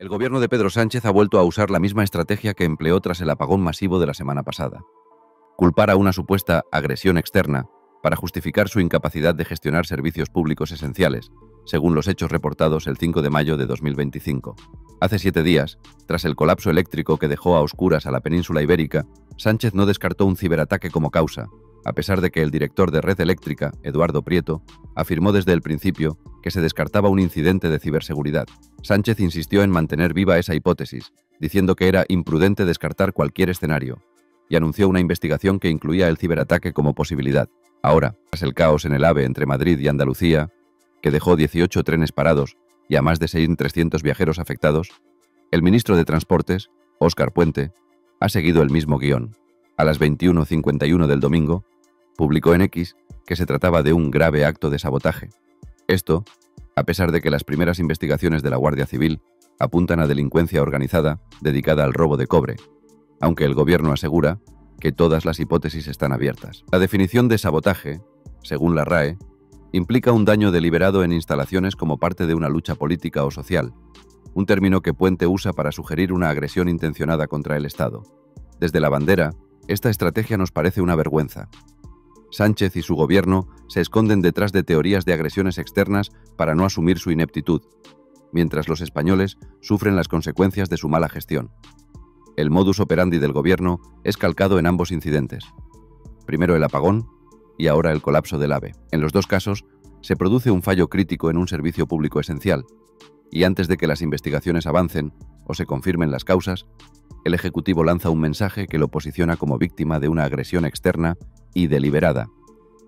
El gobierno de Pedro Sánchez ha vuelto a usar la misma estrategia que empleó tras el apagón masivo de la semana pasada: culpar a una supuesta agresión externa para justificar su incapacidad de gestionar servicios públicos esenciales, según los hechos reportados el 5 de mayo de 2025. Hace 7 días, tras el colapso eléctrico que dejó a oscuras a la península ibérica, Sánchez no descartó un ciberataque como causa, a pesar de que el director de Red Eléctrica, Eduardo Prieto, afirmó desde el principio que se descartaba un incidente de ciberseguridad. Sánchez insistió en mantener viva esa hipótesis, diciendo que era imprudente descartar cualquier escenario, y anunció una investigación que incluía el ciberataque como posibilidad. Ahora, tras el caos en el AVE entre Madrid y Andalucía, que dejó 18 trenes parados y a más de 6.300 viajeros afectados, el ministro de Transportes, Óscar Puente, ha seguido el mismo guión. A las 21:51 del domingo, publicó en X que se trataba de un grave acto de sabotaje. Esto, a pesar de que las primeras investigaciones de la Guardia Civil apuntan a delincuencia organizada dedicada al robo de cobre, aunque el gobierno asegura que todas las hipótesis están abiertas. La definición de sabotaje, según la RAE, implica un daño deliberado en instalaciones como parte de una lucha política o social, un término que Puente usa para sugerir una agresión intencionada contra el Estado. Desde la bandera, esta estrategia nos parece una vergüenza. Sánchez y su gobierno se esconden detrás de teorías de agresiones externas para no asumir su ineptitud, mientras los españoles sufren las consecuencias de su mala gestión. El modus operandi del gobierno es calcado en ambos incidentes. Primero el apagón y ahora el colapso del AVE. En los dos casos, se produce un fallo crítico en un servicio público esencial, y antes de que las investigaciones avancen o se confirmen las causas, el Ejecutivo lanza un mensaje que lo posiciona como víctima de una agresión externa y deliberada,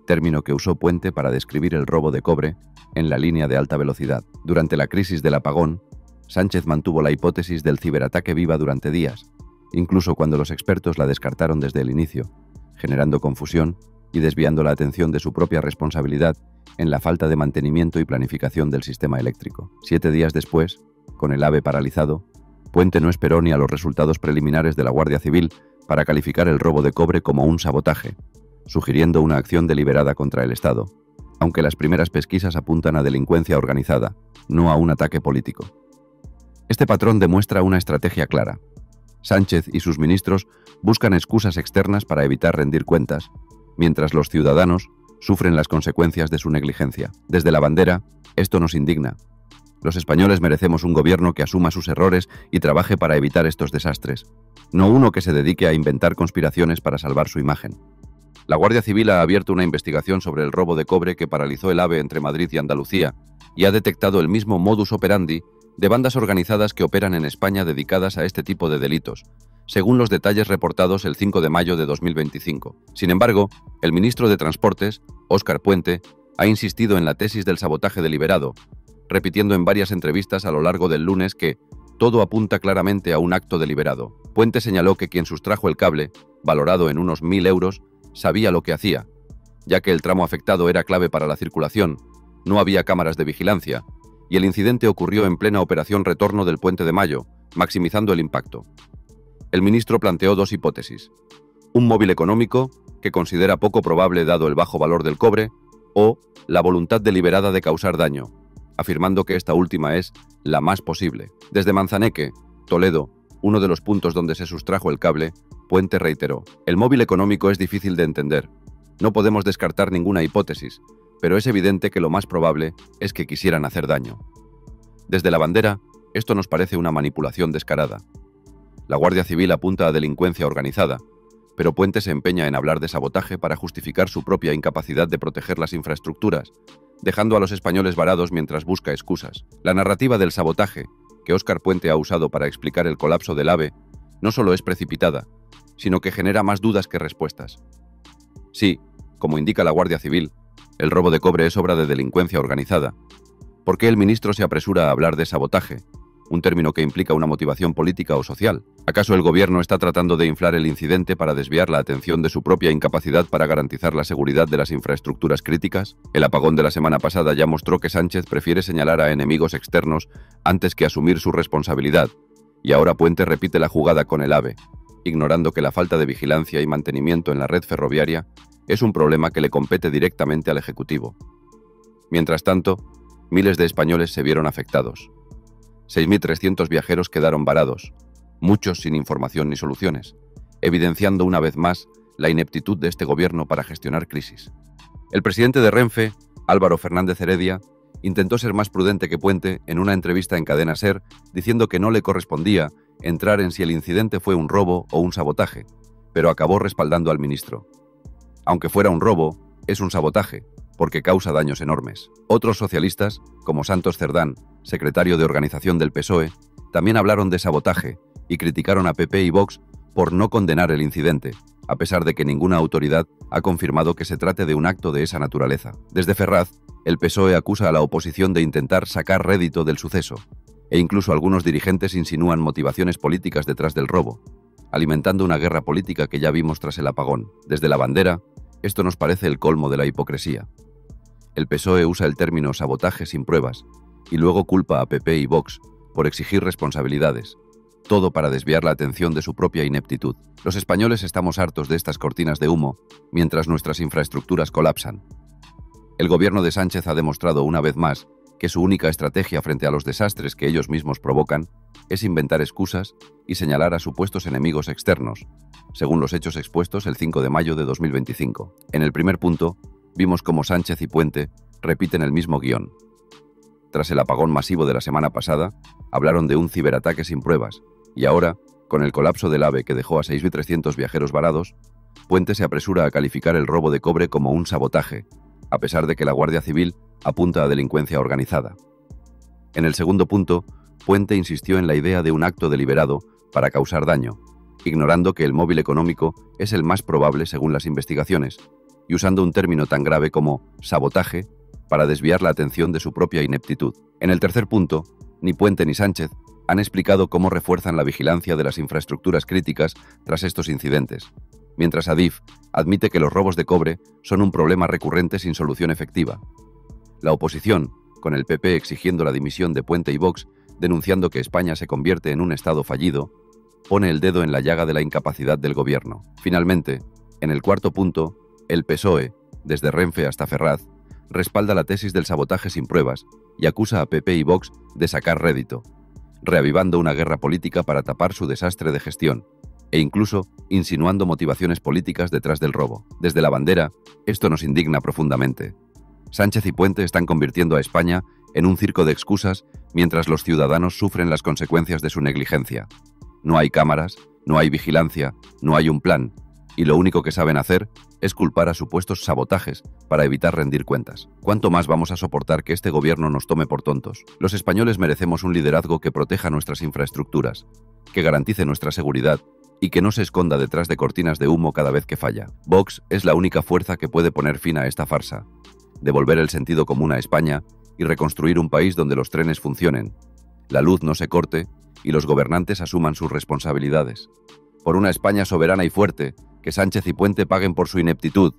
término que usó Puente para describir el robo de cobre en la línea de alta velocidad. Durante la crisis del apagón, Sánchez mantuvo la hipótesis del ciberataque viva durante días, incluso cuando los expertos la descartaron desde el inicio, generando confusión y desviando la atención de su propia responsabilidad en la falta de mantenimiento y planificación del sistema eléctrico. 7 días después, con el AVE paralizado, Puente no esperó ni a los resultados preliminares de la Guardia Civil para calificar el robo de cobre como un sabotaje, sugiriendo una acción deliberada contra el Estado, aunque las primeras pesquisas apuntan a delincuencia organizada, no a un ataque político. Este patrón demuestra una estrategia clara. Sánchez y sus ministros buscan excusas externas para evitar rendir cuentas, mientras los ciudadanos sufren las consecuencias de su negligencia. Desde la bandera, esto nos indigna. Los españoles merecemos un gobierno que asuma sus errores y trabaje para evitar estos desastres, no uno que se dedique a inventar conspiraciones para salvar su imagen. La Guardia Civil ha abierto una investigación sobre el robo de cobre que paralizó el AVE entre Madrid y Andalucía y ha detectado el mismo modus operandi de bandas organizadas que operan en España dedicadas a este tipo de delitos, según los detalles reportados el 5 de mayo de 2025. Sin embargo, el ministro de Transportes, Óscar Puente, ha insistido en la tesis del sabotaje deliberado, repitiendo en varias entrevistas a lo largo del lunes que todo apunta claramente a un acto deliberado. Puente señaló que quien sustrajo el cable, valorado en unos 1.000 euros, sabía lo que hacía, ya que el tramo afectado era clave para la circulación, no había cámaras de vigilancia, y el incidente ocurrió en plena operación retorno del Puente de Mayo, maximizando el impacto. El ministro planteó dos hipótesis: un móvil económico, que considera poco probable dado el bajo valor del cobre, o la voluntad deliberada de causar daño, afirmando que esta última es la más posible. Desde Manzaneque, Toledo, uno de los puntos donde se sustrajo el cable, Puente reiteró: el móvil económico es difícil de entender. No podemos descartar ninguna hipótesis, pero es evidente que lo más probable es que quisieran hacer daño. Desde la bandera, esto nos parece una manipulación descarada. La Guardia Civil apunta a delincuencia organizada, pero Puente se empeña en hablar de sabotaje para justificar su propia incapacidad de proteger las infraestructuras, dejando a los españoles varados mientras busca excusas. La narrativa del sabotaje, que Óscar Puente ha usado para explicar el colapso del AVE, no solo es precipitada, sino que genera más dudas que respuestas. Sí, como indica la Guardia Civil, el robo de cobre es obra de delincuencia organizada. ¿Por qué el ministro se apresura a hablar de sabotaje, un término que implica una motivación política o social? ¿Acaso el gobierno está tratando de inflar el incidente para desviar la atención de su propia incapacidad para garantizar la seguridad de las infraestructuras críticas? El apagón de la semana pasada ya mostró que Sánchez prefiere señalar a enemigos externos antes que asumir su responsabilidad, y ahora Puente repite la jugada con el AVE, ignorando que la falta de vigilancia y mantenimiento en la red ferroviaria es un problema que le compete directamente al Ejecutivo. Mientras tanto, miles de españoles se vieron afectados. 6.300 viajeros quedaron varados, muchos sin información ni soluciones, evidenciando una vez más la ineptitud de este gobierno para gestionar crisis. El presidente de Renfe, Álvaro Fernández Heredia, intentó ser más prudente que Puente en una entrevista en Cadena SER, diciendo que no le correspondía entrar en si el incidente fue un robo o un sabotaje, pero acabó respaldando al ministro. Aunque fuera un robo, es un sabotaje, porque causa daños enormes. Otros socialistas, como Santos Cerdán, secretario de organización del PSOE, también hablaron de sabotaje y criticaron a PP y Vox por no condenar el incidente, a pesar de que ninguna autoridad ha confirmado que se trate de un acto de esa naturaleza. Desde Ferraz, el PSOE acusa a la oposición de intentar sacar rédito del suceso, e incluso algunos dirigentes insinúan motivaciones políticas detrás del robo, alimentando una guerra política que ya vimos tras el apagón. Desde la bandera, esto nos parece el colmo de la hipocresía. El PSOE usa el término sabotaje sin pruebas, y luego culpa a PP y Vox por exigir responsabilidades, todo para desviar la atención de su propia ineptitud. Los españoles estamos hartos de estas cortinas de humo, mientras nuestras infraestructuras colapsan. El gobierno de Sánchez ha demostrado una vez más que su única estrategia frente a los desastres que ellos mismos provocan es inventar excusas y señalar a supuestos enemigos externos, según los hechos expuestos el 5 de mayo de 2025. En el primer punto, vimos cómo Sánchez y Puente repiten el mismo guión. Tras el apagón masivo de la semana pasada, hablaron de un ciberataque sin pruebas, y ahora, con el colapso del AVE que dejó a 6.300 viajeros varados, Puente se apresura a calificar el robo de cobre como un sabotaje, a pesar de que la Guardia Civil apunta a delincuencia organizada. En el segundo punto, Puente insistió en la idea de un acto deliberado para causar daño, ignorando que el móvil económico es el más probable según las investigaciones, y usando un término tan grave como sabotaje para desviar la atención de su propia ineptitud. En el tercer punto, ni Puente ni Sánchez han explicado cómo refuerzan la vigilancia de las infraestructuras críticas tras estos incidentes, mientras Adif admite que los robos de cobre son un problema recurrente sin solución efectiva. La oposición, con el PP exigiendo la dimisión de Puente y Vox, denunciando que España se convierte en un Estado fallido, pone el dedo en la llaga de la incapacidad del gobierno. Finalmente, en el cuarto punto, el PSOE, desde Renfe hasta Ferraz, respalda la tesis del sabotaje sin pruebas y acusa a PP y Vox de sacar rédito, reavivando una guerra política para tapar su desastre de gestión, e incluso insinuando motivaciones políticas detrás del robo. Desde la bandera, esto nos indigna profundamente. Sánchez y Puente están convirtiendo a España en un circo de excusas mientras los ciudadanos sufren las consecuencias de su negligencia. No hay cámaras, no hay vigilancia, no hay un plan, y lo único que saben hacer es culpar a supuestos sabotajes para evitar rendir cuentas. ¿Cuánto más vamos a soportar que este gobierno nos tome por tontos? Los españoles merecemos un liderazgo que proteja nuestras infraestructuras, que garantice nuestra seguridad y que no se esconda detrás de cortinas de humo cada vez que falla. Vox es la única fuerza que puede poner fin a esta farsa, devolver el sentido común a España y reconstruir un país donde los trenes funcionen, la luz no se corte y los gobernantes asuman sus responsabilidades. Por una España soberana y fuerte, que Sánchez y Puente paguen por su ineptitud.